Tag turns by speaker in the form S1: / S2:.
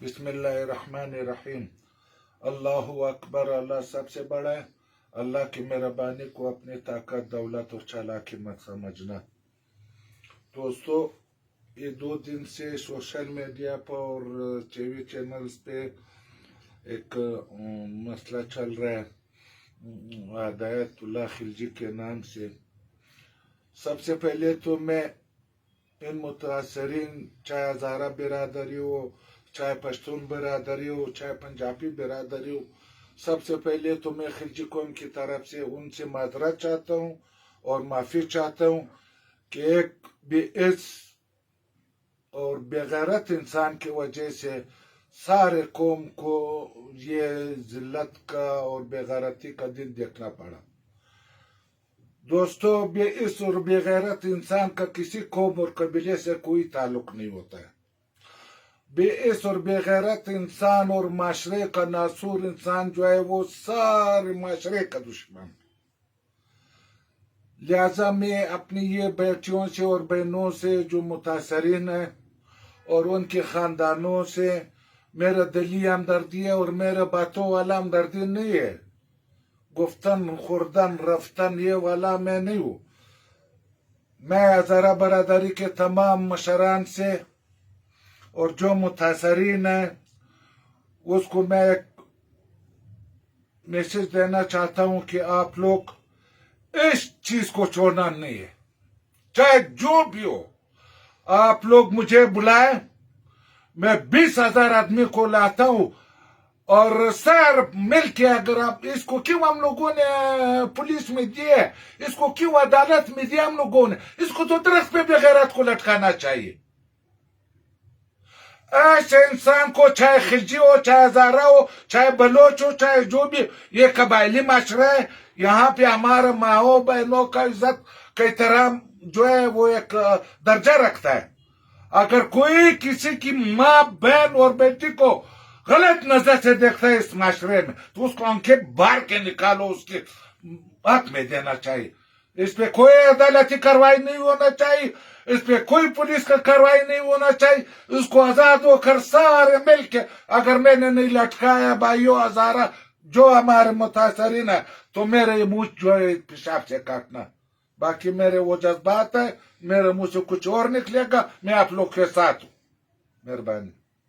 S1: बिस्मिल्लाहिर्रहमानिर्रहीम। अल्लाहु अकबर। अल्लाह सबसे बड़ा है। अल्लाह की मेहरबानी को अपनी ताकत, दौलत और चालाकी मत समझना। दोस्तों, ये 2 दिन से सोशल मीडिया पर और टीवी चैनल्स पे एक मसला चल रहा है हिदायतुल्लाह खिलजी के नाम से। सबसे पहले तो मैं इन मुतासरीन, चाहे हज़ारा बिरादरी हो, चाहे पश्तून बिरादरी हो, चाहे पंजाबी बिरादरी हो, सबसे पहले तो मैं खिलजी कौम की तरफ से उनसे माजरत चाहता हूँ और माफ़ी चाहता हूँ कि एक बेइज्ज और बेगैरत इंसान की वजह से सारे कौम को ये जिल्लत का और बेगैरती का दिन देखना पड़ा। दोस्तों, बेइज्ज और बेगैरत इंसान का किसी कौम और कबीले से कोई ताल्लुक नहीं होता है। बेइज्ज और बेगैरत इंसान और माशरे का नासूर इंसान जो है वो सारे माशरे का दुश्मन। लिहाजा मैं अपनी ये बेटियों से और बहनों से जो मुतासरीन है और उनके खानदानों से मेरा दिली हमदर्दी है और मेरा बातों वाला हमदर्दी नहीं है। गुफ्तन खुर्दन रफ्तन ये वाला मैं नहीं हूँ। मैं हज़ारा बरादरी के तमाम मशरान से और जो मुतासरीन है उसको मैं एक मैसेज देना चाहता हूँ कि आप लोग इस चीज को छोड़ना नहीं है, चाहे जो भी हो। आप लोग मुझे बुलाए, मैं 20,000 आदमी को लाता हूं और सर मिल के अगर आप इसको क्यों हम लोगों ने पुलिस में दिए, इसको क्यों अदालत में दिया हम लोगों ने, इसको तो दरख्त पे बेगैरत को लटकाना चाहिए। ऐसे इंसान को, चाहे खिलजी हो, चाहे हज़ारा हो, चाहे बलोच हो, चाहे जो भी, ये कबायली माशरा है। यहाँ पे हमारा माओ बहनों का इज्जत का एहतराम जो है वो एक दर्जा रखता है। अगर कोई किसी की माँ, बहन और बेटी को गलत नजर से देखता है इस माशरे में, तो उसको आंखें बार के निकालो, उसके हाथ में देना चाहिए। इस पे कोई अदालती कार्रवाई नहीं होना चाहिए, इस पे कोई पुलिस का कार्रवाई नहीं होना चाहिए। उसको आजाद होकर सारे मिलके, अगर मैंने नहीं लटकाया भाइयों हज़ारा जो हमारे मुतासरीन है, तो मेरे ये मुंह जो है पेशाब से काटना। बाकी मेरे वो जज्बात है, मेरे मुंह से कुछ और निकलेगा, मैं आप लोग के साथ हूं। मेहरबानी।